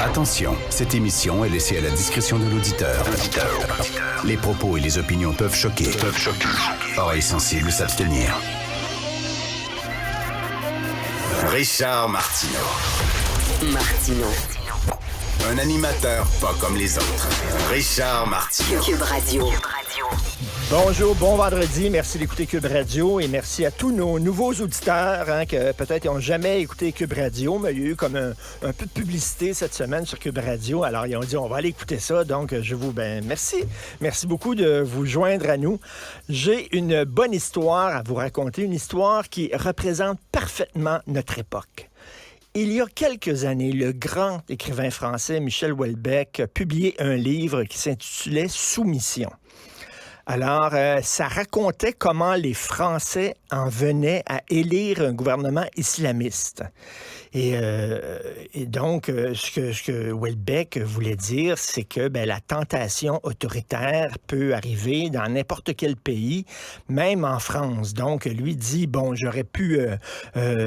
Attention, cette émission est laissée à la discrétion de l'auditeur. Les propos et les opinions peuvent choquer. Oreilles sensibles s'abstenir. Richard Martineau. Un animateur pas comme les autres. Richard Martineau. Cube Radio. Bonjour, bon vendredi. Merci d'écouter Cube Radio et merci à tous nos nouveaux auditeurs que peut-être n'ont jamais écouté Cube Radio, mais il y a eu comme un peu de publicité cette semaine sur Cube Radio. Alors, ils ont dit, on va aller écouter ça. Donc, merci. Merci beaucoup de vous joindre à nous. J'ai une bonne histoire à vous raconter, une histoire qui représente parfaitement notre époque. Il y a quelques années, le grand écrivain français Michel Houellebecq a publié un livre qui s'intitulait « Soumission ». Alors, ça racontait comment les Français en venaient à élire un gouvernement islamiste. Et donc, ce que Houellebecq voulait dire, c'est que la tentation autoritaire peut arriver dans n'importe quel pays, même en France. Donc, lui dit, j'aurais pu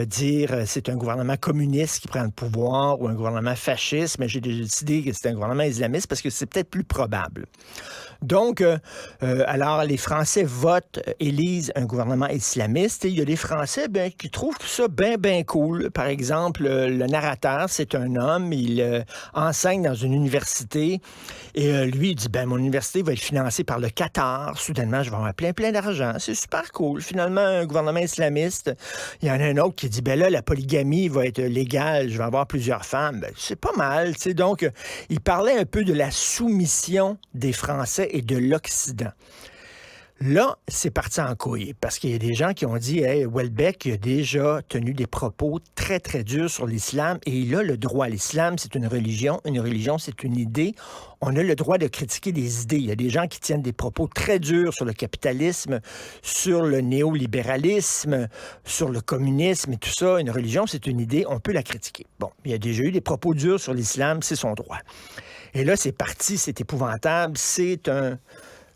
dire c'est un gouvernement communiste qui prend le pouvoir ou un gouvernement fasciste, mais j'ai décidé que c'est un gouvernement islamiste parce que c'est peut-être plus probable. Donc, alors, les Français votent, élisent un gouvernement islamiste et il y a des Français qui trouvent ça bien cool. Par exemple, le narrateur, c'est un homme, il enseigne dans une université et lui, il dit, mon université va être financée par le Qatar. Soudainement, je vais avoir plein d'argent. C'est super cool. Finalement, un gouvernement islamiste, il y en a un autre qui dit, là, la polygamie va être légale, je vais avoir plusieurs femmes. C'est pas mal, tu sais. Donc, il parlait un peu de la soumission des Français et de l'Occident. Là, c'est parti en couille, parce qu'il y a des gens qui ont dit, Houellebecq a déjà tenu des propos très, très durs sur l'islam, et il a le droit. L'islam, c'est une religion, c'est une idée. On a le droit de critiquer des idées. Il y a des gens qui tiennent des propos très durs sur le capitalisme, sur le néolibéralisme, sur le communisme et tout ça. Une religion, c'est une idée, on peut la critiquer. Bon, il y a déjà eu des propos durs sur l'islam, c'est son droit. Et là, c'est parti, c'est épouvantable, c'est un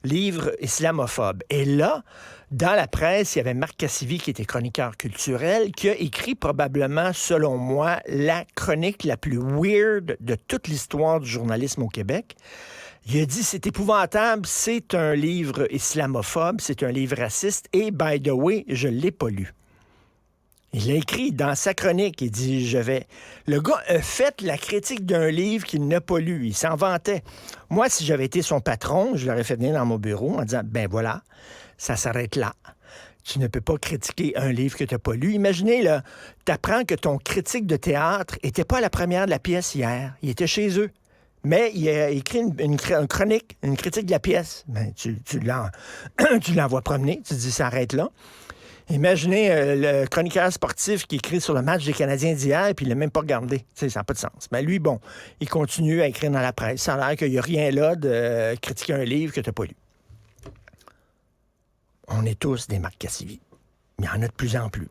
livre islamophobe. Et là, dans la presse, il y avait Marc Cassivi, qui était chroniqueur culturel, qui a écrit probablement, selon moi, la chronique la plus weird de toute l'histoire du journalisme au Québec. Il a dit, c'est épouvantable, c'est un livre islamophobe, c'est un livre raciste, et by the way, je ne l'ai pas lu. Il l'a écrit dans sa chronique. Il dit, Le gars a fait la critique d'un livre qu'il n'a pas lu. Il s'en vantait. Moi, si j'avais été son patron, je l'aurais fait venir dans mon bureau en disant, voilà, ça s'arrête là. Tu ne peux pas critiquer un livre que tu n'as pas lu. Imaginez, là, tu apprends que ton critique de théâtre n'était pas à la première de la pièce hier. Il était chez eux. Mais il a écrit une chronique, une critique de la pièce. Tu l'envoies promener. Tu te dis, ça arrête là. Imaginez le chroniqueur sportif qui écrit sur le match des Canadiens d'hier, puis il l'a même pas regardé. Ça n'a pas de sens. Mais lui, il continue à écrire dans la presse. Ça a l'air qu'il n'y a rien là de critiquer un livre que tu n'as pas lu. On est tous des Marc Cassivi. Il y en a de plus en plus.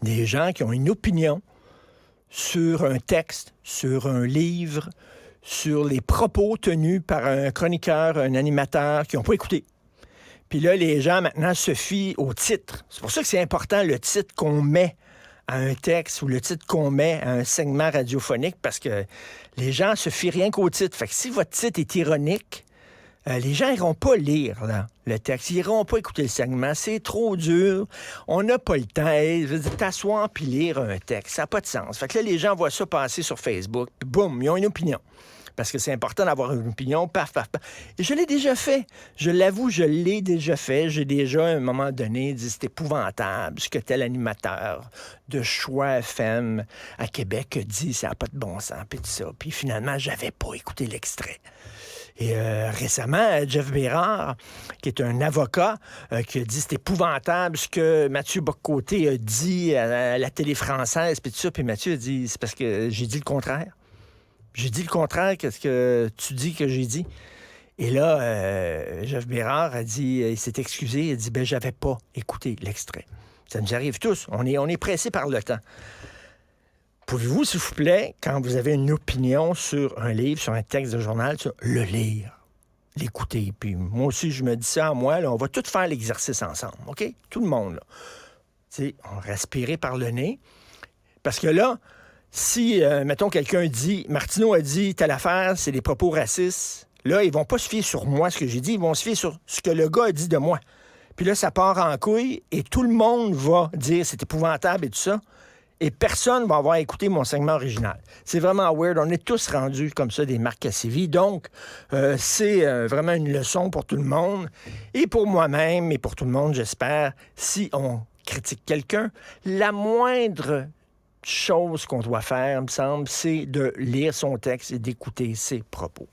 Des gens qui ont une opinion sur un texte, sur un livre, sur les propos tenus par un chroniqueur, un animateur, qui n'ont pas écouté. Puis là, les gens, maintenant, se fient au titre. C'est pour ça que c'est important, le titre qu'on met à un texte ou le titre qu'on met à un segment radiophonique, parce que les gens se fient rien qu'au titre. Fait que si votre titre est ironique, les gens n'iront pas lire là, le texte. Ils n'iront pas écouter le segment. C'est trop dur. On n'a pas le temps. T'asseoir puis lire un texte, ça n'a pas de sens. Fait que là, les gens voient ça passer sur Facebook, puis boum, ils ont une opinion. Parce que c'est important d'avoir une opinion, paf. Et je l'ai déjà fait. Je l'avoue, je l'ai déjà fait. J'ai déjà, à un moment donné, dit c'est épouvantable ce que tel animateur de Choix FM à Québec a dit, ça n'a pas de bon sens, puis tout ça. Puis finalement, j'avais pas écouté l'extrait. Et récemment, Jeff Bérard, qui est un avocat, qui a dit c'est épouvantable ce que Mathieu Bock-Côté a dit à la télé française, puis tout ça. Puis Mathieu a dit, c'est parce que j'ai dit le contraire. J'ai dit le contraire qu'est-ce que tu dis que j'ai dit. Et là, Jeff Bérard a dit, il s'est excusé, il a dit, j'avais pas écouté l'extrait. Ça nous arrive tous. On est pressés par le temps. Pouvez-vous, s'il vous plaît, quand vous avez une opinion sur un livre, sur un texte de journal, le lire, l'écouter. Puis moi aussi, je me dis ça à moi, là, on va tous faire l'exercice ensemble, OK? Tout le monde, là. Tu sais, on respirer par le nez. Parce que là, Si, mettons, quelqu'un dit, Martineau a dit, telle affaire, c'est des propos racistes, là, ils vont pas se fier sur moi, ce que j'ai dit, ils vont se fier sur ce que le gars a dit de moi. Puis là, ça part en couille et tout le monde va dire c'est épouvantable et tout ça. Et personne va avoir écouté mon segment original. C'est vraiment weird. On est tous rendus comme ça des Marc Cassivi. Donc, c'est vraiment une leçon pour tout le monde. Et pour moi-même et pour tout le monde, j'espère, si on critique quelqu'un, la moindre chose qu'on doit faire, me semble, c'est de lire son texte et d'écouter ses propos.